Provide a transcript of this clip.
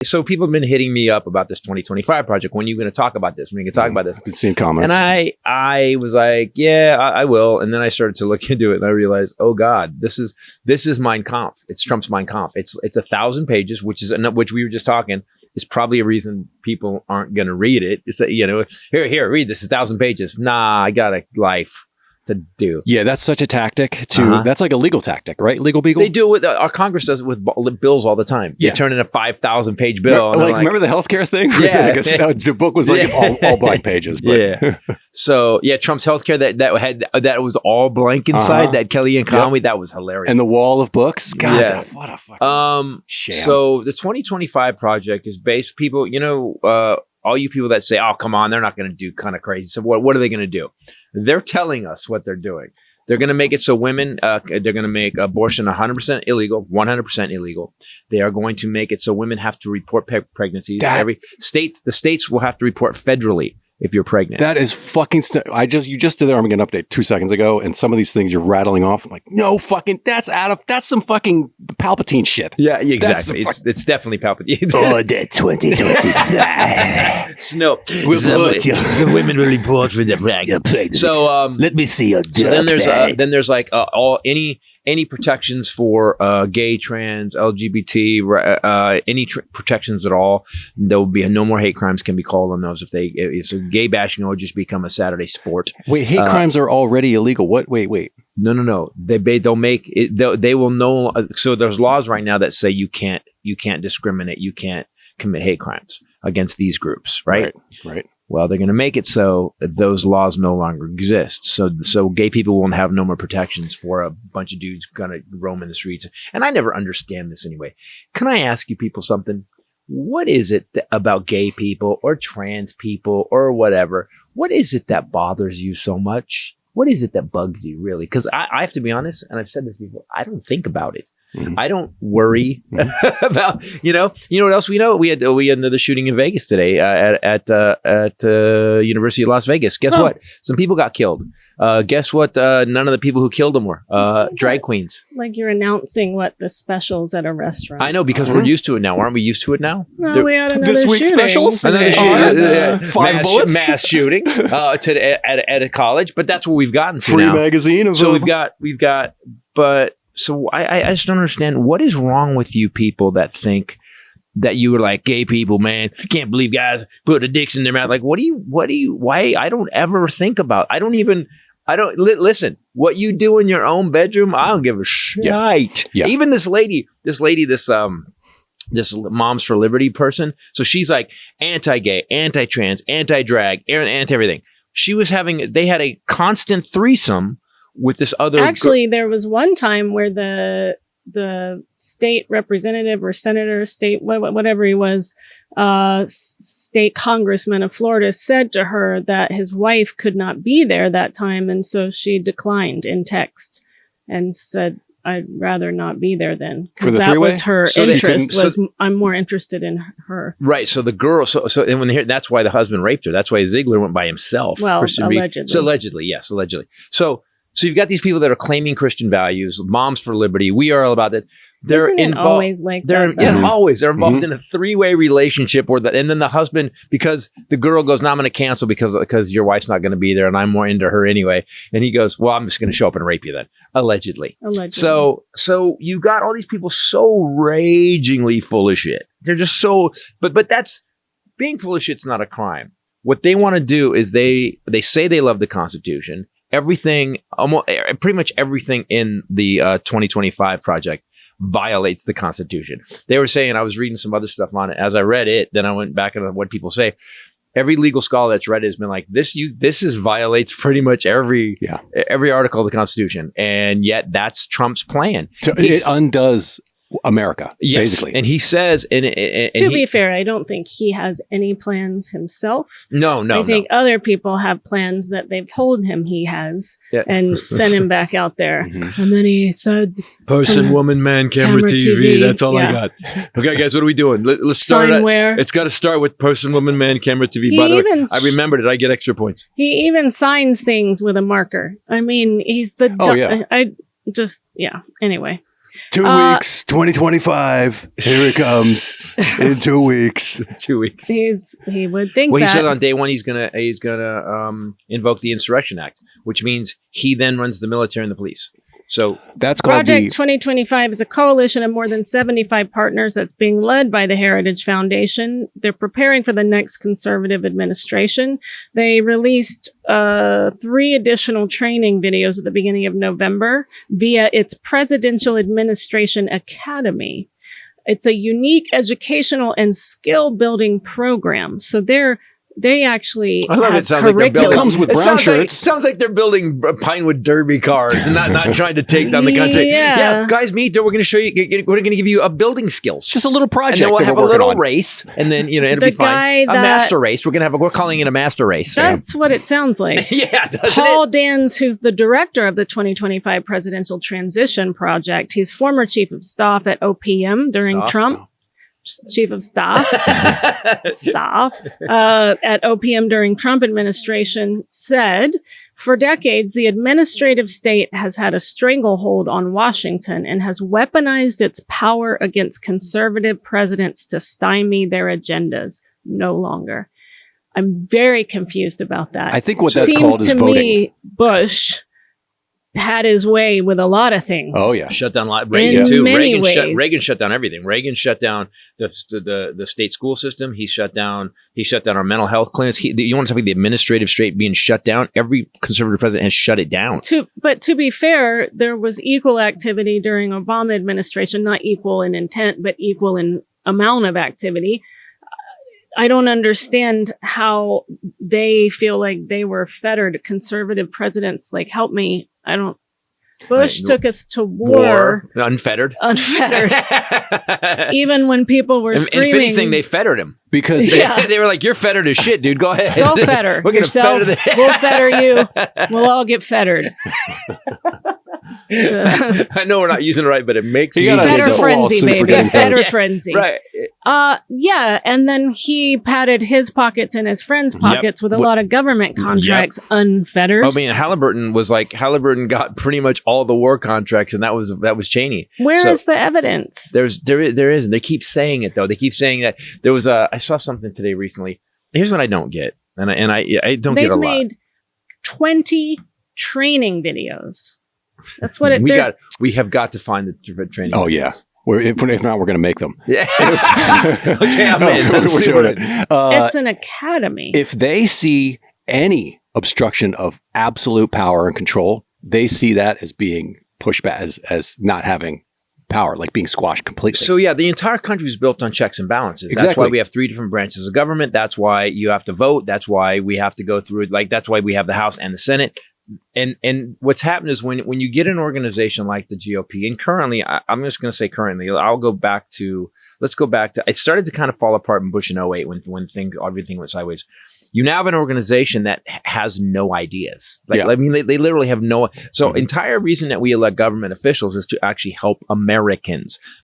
So people have been hitting me up about this 2025 project. When are you going to talk about this? When are you going to talk about this? I've been seeing comments. And I was like, yeah, I will. And then I started to look into it and I realized, oh God, this is Mein Kampf. It's Trump's Mein Kampf. It's 1,000 pages, which we were just talking. Is probably a reason people aren't going to read it. It's here, read this. It's 1,000 pages. Nah, I got a life to do. Yeah, that's such a tactic that's like a legal tactic, right? Legal beagle. They do it with our Congress does it with bills all the time. They turn in a 5,000 page bill. Remember the healthcare thing? Yeah, the book was like all blank pages. But. Yeah. So Trump's healthcare that was all blank inside. That Kellyanne Conway, that was hilarious. And the wall of books. God, what a fucking sham. So the 2025 project is based. People, all you people that say, "Oh, come on, they're not going to do kind of crazy." So what are they going to do? They're telling us what they're doing. They're going to make it so women, they're going to make abortion 100% illegal, 100% illegal. They are going to make it so women have to report pregnancies. The states will have to report federally if you're pregnant. That is fucking you just did the Armageddon update 2 seconds ago, and some of these things you're rattling off. I'm like, no fucking, that's some fucking Palpatine shit. Yeah, exactly. It's definitely Palpatine. Order 2025. No, the women will report for the pregnant. So let me see your dick. So then there's like any protections for gay, trans, LGBT, any protections at all. There will be no more hate crimes can be called on those so gay bashing will just become a Saturday sport. Wait, hate crimes are already illegal. What? Wait. No. They'll make it. They will know. So there's laws right now that say you can't discriminate. You can't commit hate crimes against these groups. Right. Well, they're going to make it so that those laws no longer exist. So gay people won't have no more protections for a bunch of dudes going to roam in the streets. And I never understand this anyway. Can I ask you people something? What is it about gay people or trans people or whatever? What is it that bothers you so much? What is it that bugs you really? Because I have to be honest, and I've said this before, I don't think about it. Mm-hmm. I don't worry about, you know what else we know? We had another shooting in Vegas today at University of Las Vegas. Guess what? Some people got killed. Guess what? None of the people who killed them were drag queens. Like you're announcing what the specials at a restaurant. I know, because we're used to it now. Aren't we used to it now? No, we had another this week's shooting. specials. Another shooting. Five bullets. Mass shooting at a college, but that's what we've gotten to Free now. magazine. So we've got, but. So I just don't understand what is wrong with you people that think that you were like gay people, man. I can't believe guys put a dicks in their mouth. Like, why? I don't ever think about. Listen. What you do in your own bedroom, I don't give a shit. Yeah. Even this Moms for Liberty person. So she's like anti-gay, anti-trans, anti-drag, anti-everything. They had a constant threesome with this other. Actually, there was one time where the state representative or senator, whatever he was, state congressman of Florida said to her that his wife could not be there that time, and so she declined in text and said, "I'd rather not be there then." For the that three-way? was her interest. I'm more interested in her. Right. So the girl. So and that's why the husband raped her. That's why Ziegler went by himself. Well, allegedly. So allegedly, yes, allegedly. So you've got these people that are claiming Christian values, Moms for Liberty. We are all about that. Isn't it always like that? Yeah, always. They're involved in a three-way relationship and then the husband, because the girl goes, "No, I'm going to cancel because your wife's not going to be there and I'm more into her anyway." And he goes, "Well, I'm just going to show up and rape you then." Allegedly. So you got all these people so ragingly full of shit. They're just so, but that's, being full of shit's not a crime. What they want to do is they say they love the Constitution. Pretty much everything in the 2025 project violates the Constitution. They were saying, I was reading some other stuff on it. As I read it, then I went back on what people say. Every legal scholar that's read it has been like, this violates pretty much every article of the Constitution. And yet that's Trump's plan. So it undoes America, basically. And he says, and to be fair, I don't think he has any plans himself. No. I think other people have plans that they've told him he has and sent him back out there. Mm-hmm. And then he said, "Person, woman, man, camera, TV. That's all I got." Okay, guys, what are we doing? Let's start. It's got to start with person, woman, man, camera, TV. By the way, I remembered it. I get extra points. He even signs things with a marker. I mean, he's the. Anyway. 2 weeks, 2025. Here it comes in 2 weeks. 2 weeks. He would think Well, that. he said on day one he's gonna invoke the Insurrection Act, which means he then runs the military and the police. So that's called Project 2025 is a coalition of more than 75 partners that's being led by the Heritage Foundation. They're preparing for the next conservative administration. They released 3 additional training videos at the beginning of November via its Presidential Administration Academy. It's a unique educational and skill building program. So they actually I love have it. Sounds like they're It building. comes with It brown sounds like- shirts. sounds like they're building Pinewood Derby cars and not trying to take down the country. Yeah. Guys, we're going to show you. We're going to give you a building skills. It's just a little project. And then we'll that have we're a working little on. race, and then it'll The be fine. guy A that- master race. We're calling it a master race. That's what it sounds like. Yeah, doesn't Paul it? Dans, who's the director of the 2025 Presidential Transition Project, he's former chief of staff at OPM during Staff? Trump. Chief of staff, staff at OPM during Trump administration, said, for decades, the administrative state has had a stranglehold on Washington and has weaponized its power against conservative presidents to stymie their agendas. No longer. I'm very confused about that. I think what that's Seems called is to voting. me Bush had his way with a lot of things. Oh yeah. Shut down Reagan In too. many Reagan ways. shut down everything. Reagan shut down the state school system. He shut down our mental health clinics. You want to talk about the administrative state being shut down? Every conservative president has shut it down. But to be fair, there was equal activity during Obama administration, not equal in intent, but equal in amount of activity. I don't understand how they feel like they were fettered. Conservative presidents, like, help me. I don't. Bush Right. took us to war unfettered. even when people were If screaming. anything, they fettered him. Because Yeah. They were like, "You're fettered as shit, dude. Go ahead. Go fetter We're gonna yourself. fetter the- We'll fetter you. We'll all get fettered. So- I know we're not using it right, but it makes You me gotta Fetter so frenzy, awesome for baby. getting Fetter fettered. frenzy. right. Yeah. And then he patted his pockets and his friends' pockets with a What- lot of government contracts unfettered. I mean, Halliburton got pretty much all the war contracts, and that was Cheney. Where So- is the evidence? There isn't. They keep saying it though. They keep saying that there was I saw something today recently. Here's what I don't get, and I don't They've get a lot. made 20 training videos. That's what We have got to find the training. oh yeah. If not, we're going to make them. Yeah. Okay, I'm in. We're Let's see doing what it. it's an academy. If they see any obstruction of absolute power and control, they see that as being pushed back, as not having power, like being squashed completely. So yeah, the entire country is built on checks and balances. That's Exactly. why we have 3 different branches of government. That's why you have to vote. That's why we have to go through it. Like, that's why we have the House and the Senate. And what's happened is when you get an organization like the GOP, and currently, I'm just going to say currently, let's go back to, it started to kind of fall apart in Bush in 08 when everything went sideways. You now have an organization that has no ideas. Yeah. I mean, they literally have no. So entire reason that we elect government officials is to actually help Americans.